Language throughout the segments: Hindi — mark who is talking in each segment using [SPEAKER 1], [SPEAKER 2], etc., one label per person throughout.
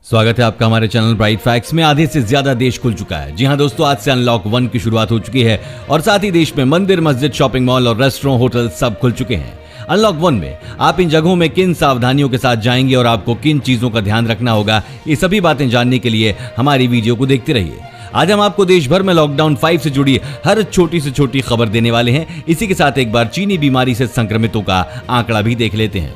[SPEAKER 1] स्वागत है आपका हमारे चैनल ब्राइट फैक्ट्स में। आधे से ज्यादा देश खुल चुका है। जी हां दोस्तों, आज से अनलॉक 1 की शुरुआत हो चुकी है और साथ ही देश में मंदिर, मस्जिद, शॉपिंग मॉल और रेस्टोरेंट, होटल सब खुल चुके हैं। अनलॉक 1 में आप इन जगहों में किन सावधानियों के साथ जाएंगे और आपको किन चीजों का ध्यान रखना होगा, ये सभी बातें जानने के लिए हमारी वीडियो को देखते रहिए। आज हम आपको देश भर में लॉकडाउन 5 से जुड़ी हर छोटी से छोटी खबर देने वाले हैं। इसी के साथ एक बार चीनी बीमारी से संक्रमितों का आंकड़ा भी देख लेते हैं।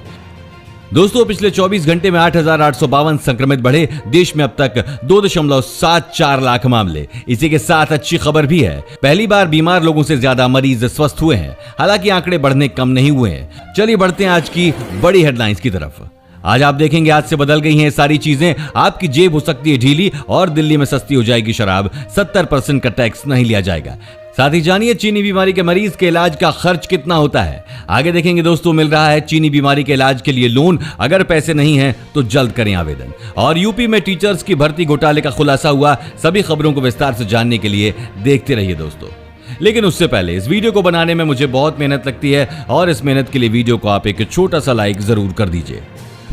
[SPEAKER 1] दोस्तों, पिछले 24 घंटे में 8,852 संक्रमित बढ़े। देश में अब तक 2.74 लाख मामले। इसी के साथ अच्छी खबर भी है, पहली बार बीमार लोगों से ज्यादा मरीज स्वस्थ हुए हैं। हालांकि आंकड़े बढ़ने कम नहीं हुए हैं। चलिए बढ़ते हैं आज की बड़ी हेडलाइंस की तरफ। आज आप देखेंगे आज से बदल गई हैं सारी चीजें। आपकी जेब हो सकती है ढीली और दिल्ली में सस्ती हो जाएगी शराब। 70% का टैक्स नहीं लिया जाएगा। साथ ही जानिए चीनी बीमारी के मरीज के इलाज का खर्च कितना होता है। आगे देखेंगे दोस्तों, मिल रहा है चीनी बीमारी के इलाज के लिए लोन। अगर पैसे नहीं हैं तो जल्द करें आवेदन। और यूपी में टीचर्स की भर्ती घोटाले का खुलासा हुआ। सभी खबरों को विस्तार से जानने के लिए देखते रहिए दोस्तों। लेकिन उससे पहले इस वीडियो को बनाने में मुझे बहुत मेहनत लगती है और इस मेहनत के लिए वीडियो को आप एक छोटा सा लाइक जरूर कर दीजिए।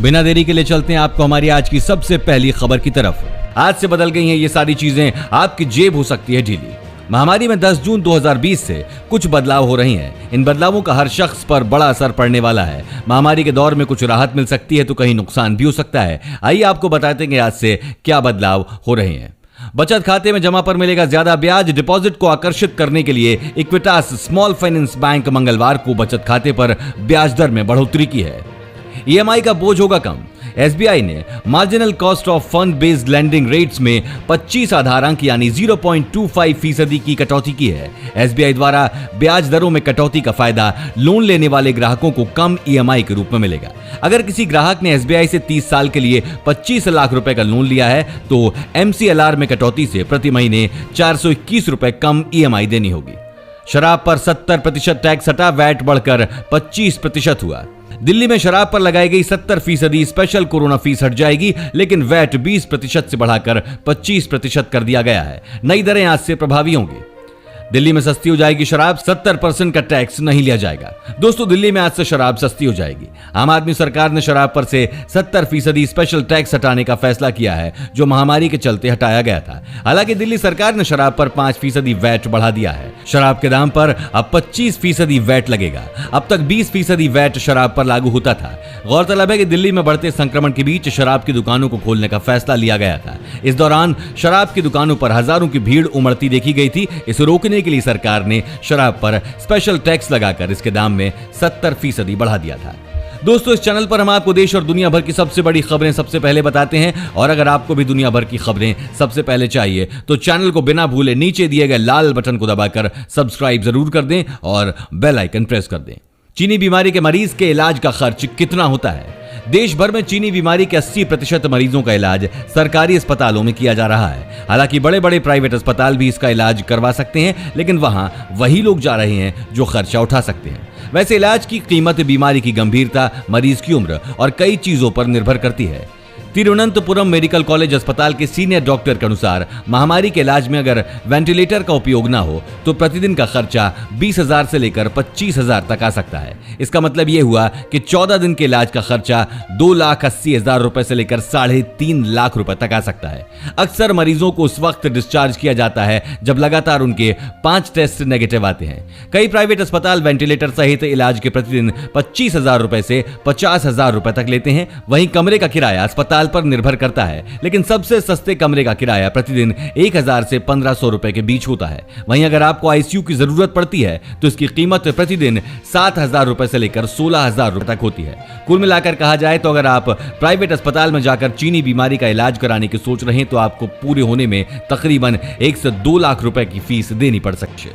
[SPEAKER 1] बिना देरी के लिए चलते हैं आपको हमारी आज की सबसे पहली खबर की तरफ। आज से बदल गई हैं ये सारी चीजें। आपकी जेब हो सकती है ढीली। महामारी में 10 जून 2020 से कुछ बदलाव हो रहे हैं। इन बदलावों का हर शख्स पर बड़ा असर पड़ने वाला है। महामारी के दौर में कुछ राहत मिल सकती है तो कहीं नुकसान भी हो सकता है। आइए आपको बताते हैं आज से क्या बदलाव हो रहे हैं। बचत खाते में जमा पर मिलेगा ज्यादा ब्याज। डिपॉजिट को आकर्षित करने के लिए इक्विटास स्मॉल फाइनेंस बैंक मंगलवार को बचत खाते पर ब्याज दर में बढ़ोतरी की है। ईएमआई का बोझ होगा कम। एसबीआई ने marginal cost of fund based landing rates में 25 आधार अंक यानी 0.25% की कटौती की है। एसबीआई द्वारा ब्याज दरों में कटौती का फायदा लोन लेने वाले ग्राहकों को कम ईएमआई के रूप में मिलेगा। अगर किसी ग्राहक ने एसबीआई से 30 साल के लिए 25 लाख रुपए का लोन लिया है तो एमसीएलआर में कटौती से प्रति महीने 421 रुपए कम ईएमआई देनी होगी। शराब पर 70% टैक्स हटा, वैट बढ़कर 25% हुआ। दिल्ली में शराब पर लगाई गई 70% स्पेशल कोरोना फीस हट जाएगी, लेकिन वैट 20% से बढ़ाकर 25% कर दिया गया है। नई दरें आज से प्रभावी होंगी। दिल्ली में सस्ती हो जाएगी शराब, 70% का टैक्स नहीं लिया जाएगा। दोस्तों, दिल्ली में आज से शराब सस्ती हो जाएगी। आम आदमी सरकार ने शराब पर से 70% स्पेशल टैक्स हटाने का फैसला किया है, जो महामारी के चलते हटाया गया था। हालांकि दिल्ली सरकार ने शराब पर 5% वैट बढ़ा दिया है। शराब के दाम पर अब 25% वैट लगेगा। अब तक 20% वैट शराब पर लागू होता था। गौरतलब है कि दिल्ली में बढ़ते संक्रमण के बीच शराब की दुकानों को खोलने का फैसला लिया गया था। इस दौरान शराब की दुकानों पर हजारों की भीड़ उमड़ती देखी गई थी। इसे रोकने के लिए सरकार ने शराब पर स्पेशल टैक्स लगाकर इसके दाम में 70% बढ़ा दिया था। दोस्तों, इस चैनल पर हम आपको देश और दुनिया भर की सबसे बड़ी खबरें सबसे पहले बताते हैं और अगर आपको भी दुनिया भर की खबरें सबसे पहले चाहिए तो चैनल को बिना भूले नीचे दिए गए लाल बटन को दबाकर सब्सक्राइब जरूर कर दें और बेल आइकन प्रेस कर दें। चीनी बीमारी के मरीज के इलाज का खर्च कितना होता है? देश भर में चीनी बीमारी के 80% मरीजों का इलाज सरकारी अस्पतालों में किया जा रहा है। हालांकि बड़े बड़े प्राइवेट अस्पताल भी इसका इलाज करवा सकते हैं, लेकिन वहां वही लोग जा रहे हैं जो खर्चा उठा सकते हैं। वैसे इलाज की कीमत बीमारी की गंभीरता, मरीज की उम्र और कई चीजों पर निर्भर करती है। तिरुवनंतपुरम मेडिकल कॉलेज अस्पताल के सीनियर डॉक्टर के अनुसार महामारी के इलाज में अगर वेंटिलेटर का उपयोग ना हो तो प्रतिदिन का खर्चा 20,000 से लेकर 25,000 तक आ सकता है। इसका मतलब यह हुआ कि 14 दिन के इलाज का खर्चा 2,80,000 रुपए से लेकर 3.5 लाख रुपए तक आ सकता है। अक्सर मरीजों को उस वक्त डिस्चार्ज किया जाता है जब लगातार उनके 5 टेस्ट नेगेटिव आते हैं। कई प्राइवेट अस्पताल वेंटिलेटर सहित इलाज के प्रतिदिन 25,000 रुपए से 50,000 रुपए तक लेते हैं। वहीं कमरे का किराया अस्पताल पर निर्भर करता है, लेकिन सबसे सस्ते कमरे का किराया प्रतिदिन 1,000 से 1,500 रुपए के बीच होता है। वहीं अगर आपको आईसीयू की जरूरत पड़ती है तो इसकी कीमत प्रतिदिन 7,000 रुपए से लेकर 16,000 रुपए तक होती है। कुल मिलाकर कहा जाए तो अगर आप प्राइवेट अस्पताल में जाकर चीनी बीमारी का इलाज कराने की सोच रहे हैं तो आपको पूरे होने में तकरीबन 1 से 2 लाख रुपए की फीस देनी पड़ सकती है।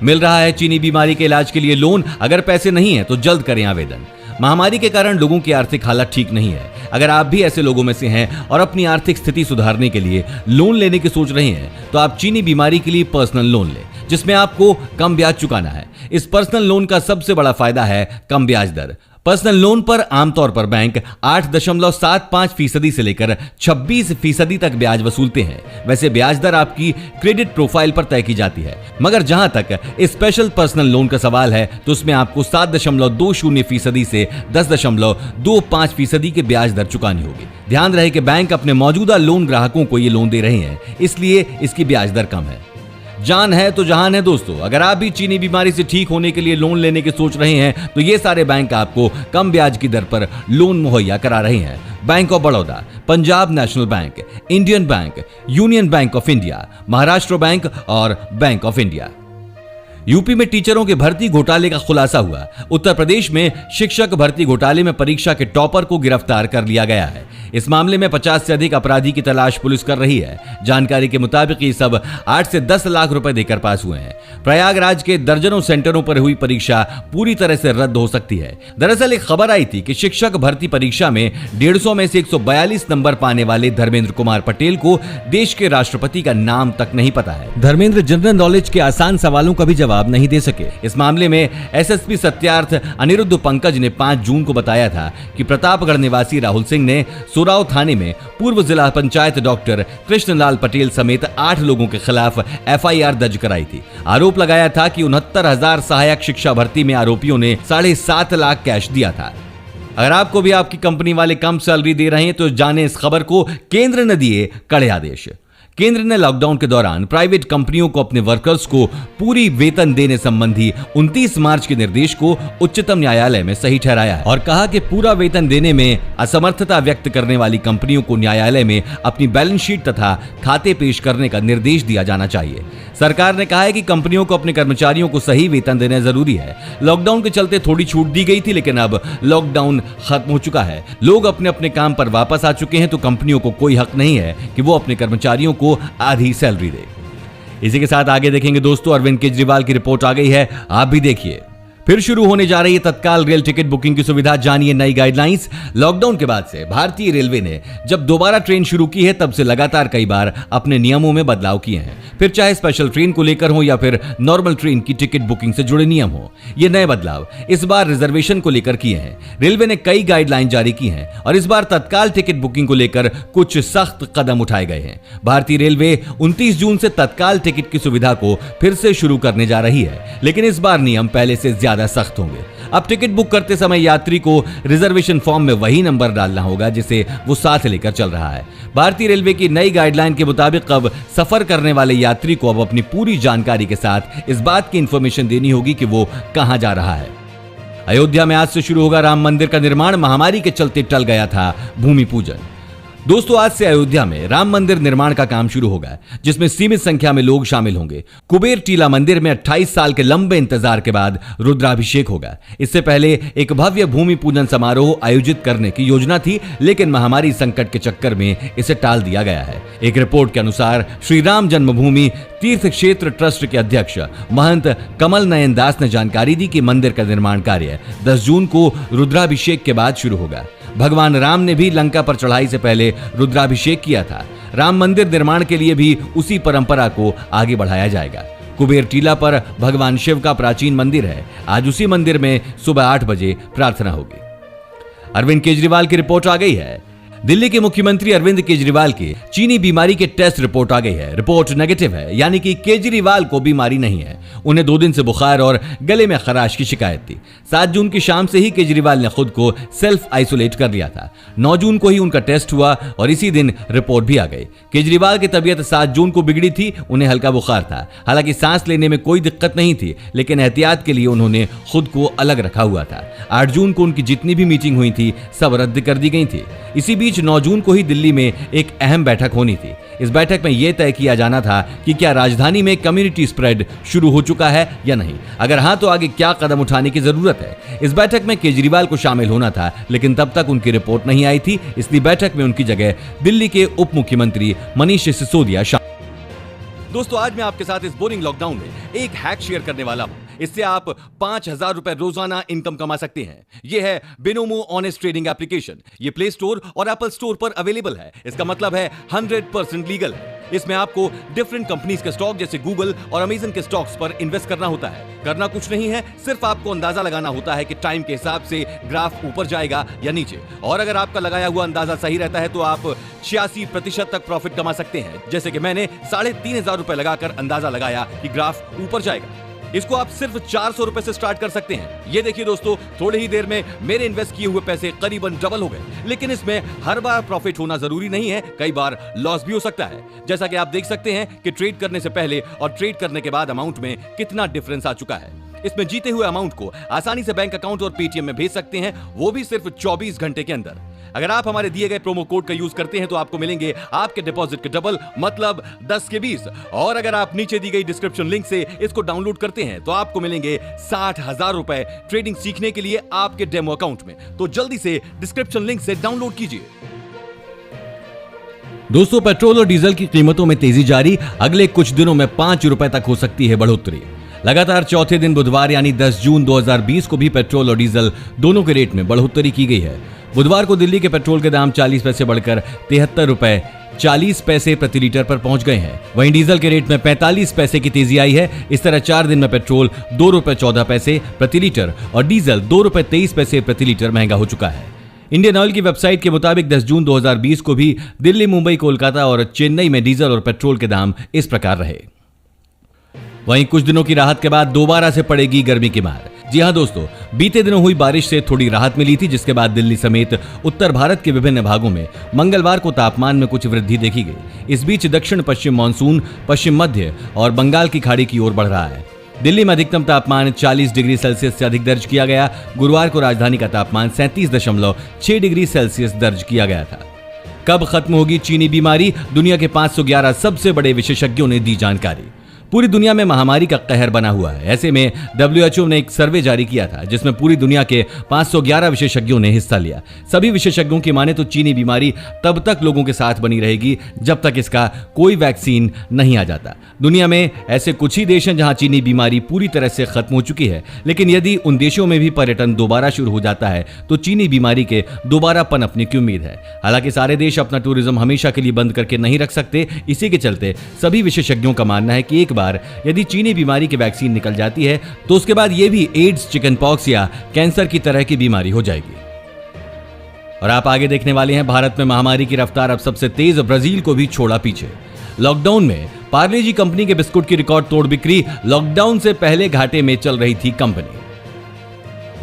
[SPEAKER 1] मिल रहा है चीनी बीमारी के इलाज के लिए लोन। अगर पैसे नहीं है तो जल्द करें आवेदन। महामारी के कारण लोगों की आर्थिक हालत ठीक नहीं है। अगर आप भी ऐसे लोगों में से हैं और अपनी आर्थिक स्थिति सुधारने के लिए लोन लेने की सोच रहे हैं तो आप चीनी बीमारी के लिए पर्सनल लोन लें, जिसमें आपको कम ब्याज चुकाना है। इस पर्सनल लोन का सबसे बड़ा फायदा है कम ब्याज दर। पर्सनल लोन पर आमतौर पर बैंक 8.75% से लेकर 26% तक ब्याज वसूलते हैं। वैसे ब्याज दर आपकी क्रेडिट प्रोफाइल पर तय की जाती है, मगर जहां तक स्पेशल पर्सनल लोन का सवाल है तो उसमें आपको 7.20% से 10.25% की ब्याज दर चुकानी होगी। ध्यान रहे कि बैंक अपने मौजूदा लोन ग्राहकों को ये लोन दे रहे हैं, इसलिए इसकी ब्याज दर कम है। जान है तो जहान है दोस्तों। अगर आप भी चीनी बीमारी से ठीक होने के लिए लोन लेने की सोच रहे हैं तो ये सारे बैंक आपको कम ब्याज की दर पर लोन मुहैया करा रहे हैं। Bank of Baroda, Punjab national bank, Indian bank, union bank of India, Maharashtra bank और बैंक ऑफ इंडिया। यूपी में टीचरों के भर्ती घोटाले का खुलासा हुआ। उत्तर प्रदेश में शिक्षक भर्ती घोटाले में परीक्षा के टॉपर को गिरफ्तार कर लिया गया है। इस मामले में 50 से अधिक अपराधी की तलाश पुलिस कर रही है। जानकारी के मुताबिक ये सब 8 से 10 लाख रुपए देकर पास हुए हैं। प्रयागराज के दर्जनों सेंटरों पर हुई परीक्षा पूरी तरह से रद्द हो सकती है। दरअसल एक खबर आई थी कि शिक्षक भर्ती परीक्षा में 150 में से 142 नंबर पाने वाले धर्मेंद्र कुमार पटेल को देश के राष्ट्रपति का नाम तक नहीं पता है। धर्मेंद्र जनरल नॉलेज के आसान सवालों का भी जवाब नहीं दे सके। इस मामले में एसएसपी सत्यार्थ अनिरुद्ध पंकज ने 5 जून को बताया था कि प्रतापगढ़ निवासी राहुल सिंह ने सोराव थाने में पूर्व जिला पंचायत डॉक्टर कृष्णलाल पटेल समेत 8 लोगों के खिलाफ एफआईआर दर्ज कराई थी। आरोप लगाया था कि 69,000 सहायक शिक्षा भर्ती में आरोपियों ने 7.5 लाख कैश दिया था। अगर आपको भी आपकी कंपनी वाले कम सैलरी दे रहे हैं तो जाने इस खबर को। केंद्र ने दिए कड़े आदेश। केंद्र ने लॉकडाउन के दौरान प्राइवेट कंपनियों को अपने वर्कर्स को पूरी वेतन देने संबंधी 29 मार्च के निर्देश को उच्चतम न्यायालय में सही ठहराया है और कहा कि पूरा वेतन देने में असमर्थता व्यक्त करने वाली कंपनियों को न्यायालय में अपनी बैलेंस शीट तथा खाते पेश करने का निर्देश दिया जाना चाहिए। सरकार ने कहा है कि कंपनियों को अपने कर्मचारियों को सही वेतन देना जरूरी है। लॉकडाउन के चलते थोड़ी छूट दी गई थी, लेकिन अब लॉकडाउन खत्म हो चुका है, लोग अपने अपने काम पर वापस आ चुके हैं, तो कंपनियों को कोई हक नहीं है कि वो अपने कर्मचारियों को आधी सैलरी दे। इसी के साथ आगे देखेंगे दोस्तों, अरविंद केजरीवाल की रिपोर्ट आ गई है, आप भी देखिए। फिर शुरू होने जा रही है तत्काल रेल टिकट बुकिंग की सुविधा, जानिए नई गाइडलाइंस। लॉकडाउन के बाद से भारतीय रेलवे ने जब दोबारा ट्रेन शुरू की है तब से लगातार कई बार अपने नियमों में बदलाव किए हैं, फिर चाहे स्पेशल ट्रेन को लेकर हो या फिर नॉर्मल ट्रेन की टिकट बुकिंग से जुड़े नियम हो। ये नए बदलाव इस बार रिजर्वेशन को लेकर किए हैं। रेलवे ने कई गाइडलाइन जारी की हैं और इस बार तत्काल टिकट बुकिंग को लेकर कुछ सख्त कदम उठाए गए हैं। भारतीय रेलवे 29 जून से तत्काल टिकट की सुविधा को फिर से शुरू करने जा रही है, लेकिन इस बार नियम पहले से ज्यादा सख्त होंगे। अब टिकट बुक करते समय यात्री को रिजर्वेशन फॉर्म में वही नंबर डालना होगा जिसे वो साथ लेकर चल रहा है। भारतीय रेलवे की नई गाइडलाइन के मुताबिक अब सफर करने वाले यात्री को अब अपनी पूरी जानकारी के साथ इस बात की इंफॉर्मेशन देनी होगी कि वो कहां जा रहा है। अयोध्या में आज से शुरू होगा राम मंदिर का निर्माण। महामारी के चलते टल गया था भूमि पूजन। दोस्तों, आज से अयोध्या में राम मंदिर निर्माण का काम शुरू होगा, जिसमें सीमित संख्या में लोग शामिल होंगे। कुबेर टीला मंदिर में 28 साल के लंबे इंतजार के बाद रुद्राभिषेक होगा। इससे पहले एक भव्य भूमि पूजन समारोह आयोजित करने की योजना थी, लेकिन महामारी संकट के चक्कर में इसे टाल दिया गया है। एक रिपोर्ट के अनुसार श्री राम जन्मभूमि तीर्थ क्षेत्र ट्रस्ट के अध्यक्ष महंत कमल नयन दास ने जानकारी दी कि मंदिर का निर्माण कार्य 10 जून को रुद्राभिषेक के बाद शुरू होगा। भगवान राम ने भी लंका पर चढ़ाई से पहले रुद्राभिषेक किया था। राम मंदिर निर्माण के लिए भी उसी परंपरा को आगे बढ़ाया जाएगा। कुबेर टीला पर भगवान शिव का प्राचीन मंदिर है। आज उसी मंदिर में सुबह 8 बजे प्रार्थना होगी। अरविंद केजरीवाल की रिपोर्ट आ गई है। दिल्ली के मुख्यमंत्री अरविंद केजरीवाल की चीनी बीमारी के टेस्ट रिपोर्ट आ गई है। रिपोर्ट नेगेटिव है, यानी कि केजरीवाल को बीमारी नहीं है। उन्हें 2 दिन से बुखार और गले में खराश की शिकायत थी। 7 जून की शाम से ही केजरीवाल ने खुद को सेल्फ आइसोलेट कर लिया था। 9 जून को ही उनका टेस्ट हुआ और इसी दिन रिपोर्ट भी आ गई। केजरीवाल की तबीयत 7 जून को बिगड़ी थी। उन्हें हल्का बुखार था। हालांकि सांस लेने में कोई दिक्कत नहीं थी, लेकिन एहतियात के लिए उन्होंने खुद को अलग रखा हुआ था। 8 जून को उनकी जितनी भी मीटिंग हुई थी सब रद्द कर दी गई थी। इसी बीच 9 जून को ही दिल्ली में एक अहम बैठक होनी थी। इस बैठक में यह तय किया जाना था कि क्या राजधानी में कम्युनिटी स्प्रेड शुरू हो चुका है या नहीं। अगर हां तो आगे क्या कदम उठाने की जरूरत है। इस बैठक में केजरीवाल को शामिल होना था, लेकिन तब तक उनकी रिपोर्ट नहीं आई थी, इसलिए बैठक में उनकी जगह दिल्ली के उप मुख्यमंत्री मनीष सिसोदिया शामिल। दोस्तों, आज मैं आपके साथ इस बोरिंग लॉकडाउन में एक हैक शेयर करने वाला हूं। इससे आप 5,000 रुपए रोजाना इनकम कमा सकते हैं। यह है बिनोमो ऑनेस्ट ट्रेडिंग एप्लीकेशन। ये प्ले स्टोर और एप्पल स्टोर पर अवेलेबल है। इसका मतलब है 100% लीगल है। इसमें आपको डिफरेंट कंपनीज के स्टॉक जैसे गूगल और अमेजन के स्टॉक्स पर इन्वेस्ट करना होता है। करना कुछ नहीं है, सिर्फ आपको अंदाजा लगाना होता है कि टाइम के हिसाब से ग्राफ ऊपर जाएगा या नीचे। और अगर आपका लगाया हुआ अंदाजा सही रहता है तो आप 86% तक प्रॉफिट कमा सकते हैं। जैसे कि मैंने 3,500 रुपए लगाकर अंदाजा लगाया कि ग्राफ ऊपर जाएगा। इसको आप सिर्फ 400 रुपए से स्टार्ट कर सकते हैं। ये देखिए दोस्तों, थोड़ी ही देर में मेरे इन्वेस्ट किए हुए पैसे करीबन डबल हो गए। लेकिन इसमें हर बार प्रॉफिट होना जरूरी नहीं है, कई बार लॉस भी हो सकता है। जैसा कि आप देख सकते हैं कि ट्रेड करने से पहले और ट्रेड करने के बाद अमाउंट में कितना डिफरेंस आ चुका है। इसमें जीते हुए अमाउंट को आसानी से बैंक अकाउंट और पेटीएम में भेज सकते हैं, वो भी सिर्फ 24 घंटे के अंदर। अगर आप हमारे दिए गए प्रोमो कोड का यूज करते हैं तो आपको मिलेंगे आपके डिपॉजिट के डबल, मतलब 10 के 20। और अगर आप नीचे दी गई डिस्क्रिप्शन लिंक से इसको डाउनलोड करते हैं तो आपको मिलेंगे 60,000 रुपए ट्रेडिंग सीखने के लिए आपके डेमो अकाउंट में। तो जल्दी से डिस्क्रिप्शन लिंक से डाउनलोड कीजिए। दोस्तों, पेट्रोल और डीजल की कीमतों में तेजी जारी। अगले कुछ दिनों में 5 रुपए तक हो सकती है बढ़ोतरी। लगातार चौथे दिन बुधवार यानी 10 जून 2020 को भी पेट्रोल और डीजल दोनों के रेट में बढ़ोतरी की गई है। बुधवार को दिल्ली के पेट्रोल के दाम 40 पैसे बढ़कर 73 रुपए 40 पैसे प्रति लीटर पर पहुंच गए हैं। वहीं डीजल के रेट में 45 पैसे की तेजी आई है। इस तरह 4 दिन में पेट्रोल 2 रुपए 14 पैसे प्रति लीटर और डीजल 2 रुपए 23 पैसे प्रति लीटर महंगा हो चुका है। इंडियन ऑयल की वेबसाइट के मुताबिक 10 जून 2020 को भी दिल्ली, मुंबई, कोलकाता और चेन्नई में डीजल और पेट्रोल के दाम इस प्रकार रहे। वहीं कुछ दिनों की राहत के बाद दोबारा से पड़ेगी गर्मी की मार। जी हां दोस्तों, बीते दिनों हुई बारिश से थोड़ी राहत मिली थी, जिसके बाद दिल्ली समेत उत्तर भारत के विभिन्न भागों में मंगलवार को तापमान में कुछ वृद्धि देखी गई। इस बीच दक्षिण पश्चिम मानसून पश्चिम मध्य और बंगाल की खाड़ी की ओर बढ़ रहा है। दिल्ली में अधिकतम तापमान 40 डिग्री सेल्सियस से अधिक दर्ज किया गया। गुरुवार को राजधानी का तापमान 37.6 डिग्री सेल्सियस दर्ज किया गया था। कब खत्म होगी चीनी बीमारी? दुनिया के 511 सबसे बड़े विशेषज्ञों ने दी जानकारी। पूरी दुनिया में महामारी का कहर बना हुआ है। ऐसे में WHO ने एक सर्वे जारी किया था जिसमें पूरी दुनिया के 511 विशेषज्ञों ने हिस्सा लिया। सभी विशेषज्ञों की माने तो चीनी बीमारी तब तक लोगों के साथ बनी रहेगी जब तक इसका कोई वैक्सीन नहीं आ जाता। दुनिया में ऐसे कुछ ही देश हैं जहां चीनी बीमारी पूरी तरह से खत्म हो चुकी है, लेकिन यदि उन देशों में भी पर्यटन दोबारा शुरू हो जाता है तो चीनी बीमारी के दोबारा पनपने की उम्मीद है। हालांकि सारे देश अपना टूरिज्म हमेशा के लिए बंद करके नहीं रख सकते। इसी के चलते सभी विशेषज्ञों का मानना है कि एक बार यदि चीनी बीमारी की वैक्सीन निकल जाती है तो उसके बाद यह भी एड्स, चिकन पॉक्स या कैंसर की तरह की बीमारी हो जाएगी। और आप आगे देखने वाले हैं, भारत में महामारी की रफ्तार अब सबसे तेज, ब्राजील को भी छोड़ा पीछे। लॉकडाउन में पार्ले जी कंपनी के बिस्कुट की रिकॉर्ड तोड़ बिक्री। लॉकडाउन से पहले घाटे में चल रही थी कंपनी।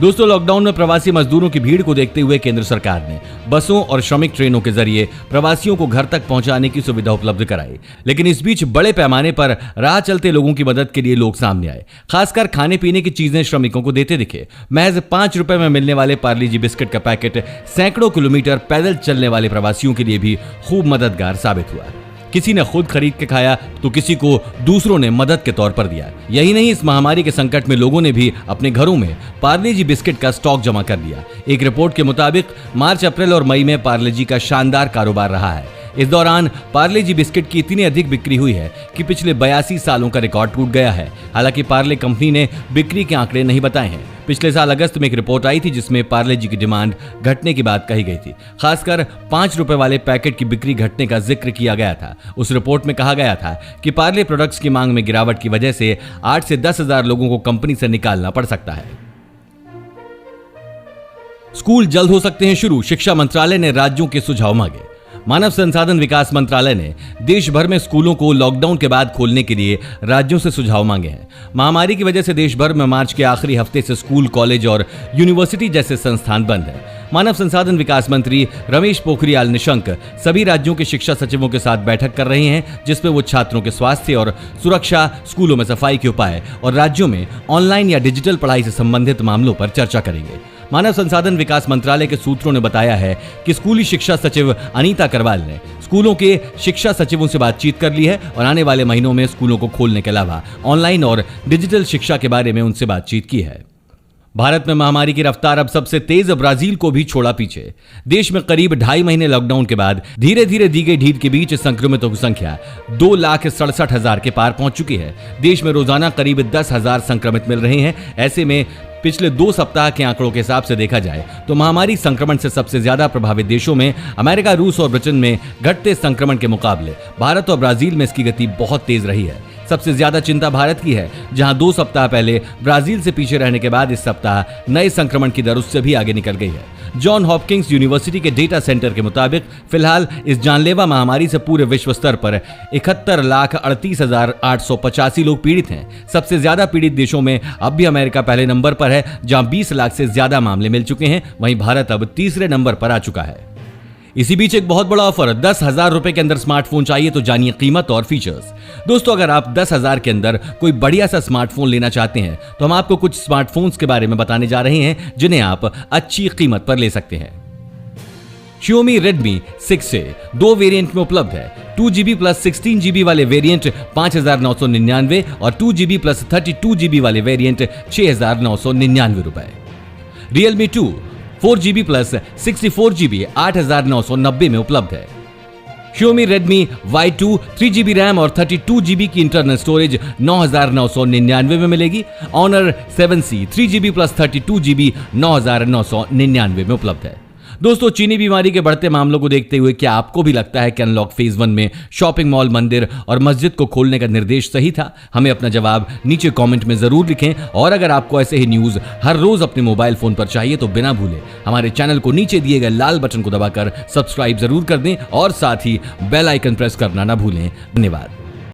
[SPEAKER 1] दोस्तों, लॉकडाउन में प्रवासी मजदूरों की भीड़ को देखते हुए केंद्र सरकार ने बसों और श्रमिक ट्रेनों के जरिए प्रवासियों को घर तक पहुंचाने की सुविधा उपलब्ध कराई। लेकिन इस बीच बड़े पैमाने पर राह चलते लोगों की मदद के लिए लोग सामने आए। खासकर खाने पीने की चीजें श्रमिकों को देते दिखे। महज 5 रुपए में मिलने वाले पार्ले जी बिस्किट का पैकेट सैकड़ों किलोमीटर पैदल चलने वाले प्रवासियों के लिए भी खूब मददगार साबित हुआ। किसी ने खुद खरीद के खाया तो किसी को दूसरों ने मदद के तौर पर दिया। यही नहीं, इस महामारी के संकट में लोगों ने भी अपने घरों में पार्ले जी बिस्किट का स्टॉक जमा कर लिया। एक रिपोर्ट के मुताबिक मार्च, अप्रैल और मई में पार्ले जी का शानदार कारोबार रहा है। इस दौरान पार्ले जी बिस्किट की इतनी अधिक बिक्री हुई है कि पिछले 82 सालों का रिकॉर्ड टूट गया है। हालांकि पार्ले कंपनी ने बिक्री के आंकड़े नहीं बताए हैं। पिछले साल अगस्त में एक रिपोर्ट आई थी जिसमें पार्ले जी की डिमांड घटने की बात कही गई थी। खासकर 5 रुपए वाले पैकेट की बिक्री घटने का जिक्र किया गया था। उस रिपोर्ट में कहा गया था कि पार्ले प्रोडक्ट्स की मांग में गिरावट की वजह से 8 से 10 हजार लोगों को कंपनी से निकालना पड़ सकता है। स्कूल जल्द हो सकते हैं शुरू, शिक्षा मंत्रालय ने राज्यों के सुझाव मांगे। मानव संसाधन विकास मंत्रालय ने देश भर में स्कूलों को लॉकडाउन के बाद खोलने के लिए राज्यों से सुझाव मांगे हैं। महामारी की वजह से देश भर में मार्च के आखिरी हफ्ते से स्कूल, कॉलेज और यूनिवर्सिटी जैसे संस्थान बंद हैं। मानव संसाधन विकास मंत्री रमेश पोखरियाल निशंक सभी राज्यों के शिक्षा सचिवों के साथ बैठक कर रहे हैं, जिसमें वो छात्रों के स्वास्थ्य और सुरक्षा, स्कूलों में सफाई के उपाय और राज्यों में ऑनलाइन या डिजिटल पढ़ाई से संबंधित मामलों पर चर्चा करेंगे। मानव संसाधन विकास मंत्रालय के सूत्रों ने बताया है कि स्कूली शिक्षा सचिव अनीता करवाल ने स्कूलों के शिक्षा सचिवों से बातचीत कर ली है और आने वाले महीनों में स्कूलों को खोलने के अलावा ऑनलाइन और डिजिटल शिक्षा के बारे में उनसे बातचीत की है। भारत में महामारी की रफ्तार अब सबसे तेज ब्राजील को भी छोड़ा पीछे। देश में करीब 2.5 महीने लॉकडाउन के बाद धीरे धीरे दी गई ढील के बीच संक्रमितों की संख्या 2,67,000 के पार पहुंच चुकी है। देश में रोजाना करीब 10,000 संक्रमित मिल रहे हैं। ऐसे में पिछले 2 सप्ताह के आंकड़ों के हिसाब से देखा जाए तो महामारी संक्रमण से सबसे ज्यादा प्रभावित देशों में अमेरिका, रूस और ब्रिटेन में घटते संक्रमण के मुकाबले भारत और ब्राजील में इसकी गति बहुत तेज रही है। सबसे ज्यादा चिंता भारत की है, जहां 2 सप्ताह पहले ब्राजील से पीछे रहने के बाद इस सप्ताह नए संक्रमण की दर उससे भी आगे निकल गई है। जॉन हॉपकिंस यूनिवर्सिटी के डेटा सेंटर के मुताबिक फिलहाल इस जानलेवा महामारी से पूरे विश्व स्तर पर 71,38,885 लोग पीड़ित हैं। सबसे ज्यादा पीड़ित देशों में अब भी अमेरिका पहले नंबर पर है, जहां 20 लाख से ज्यादा मामले मिल चुके हैं। वहीं भारत अब तीसरे नंबर पर आ चुका है। इसी बीच एक बहुत बड़ा ऑफर, 10,000 रुपए के अंदर स्मार्टफोन चाहिए तो जानिए कीमत और फीचर्स। दोस्तों, अगर आप 10,000 के अंदर कोई बढ़िया सा स्मार्टफोन लेना चाहते हैं तो हम आपको कुछ स्मार्टफोन्स के बारे में बताने जा रहे हैं जिन्हें आप अच्छी कीमत पर ले सकते हैं। Xiaomi Redmi 6A 2 वेरिएंट में उपलब्ध है। 2GB प्लस 16GB वाले वेरिएंट 5,999 और 2GB प्लस 32GB वाले वेरिएंट 6,999 रुपए। Realme 2 4GB प्लस 64GB 8,990 में उपलब्ध है। Xiaomi Redmi Y2 3GB RAM और 32GB की इंटरनल स्टोरेज 9,999 में मिलेगी। Honor 7C 3GB plus 32GB 9,999 में उपलब्ध है। दोस्तों, चीनी बीमारी के बढ़ते मामलों को देखते हुए क्या आपको भी लगता है कि अनलॉक फेज 1 में शॉपिंग मॉल, मंदिर और मस्जिद को खोलने का निर्देश सही था? हमें अपना जवाब नीचे कमेंट में जरूर लिखें। और अगर आपको ऐसे ही न्यूज हर रोज अपने मोबाइल फोन पर चाहिए तो बिना भूले हमारे चैनल को नीचे दिए गए लाल बटन को दबाकर सब्सक्राइब जरूर कर दें और साथ ही बेल आइकन प्रेस करना ना भूलें। धन्यवाद।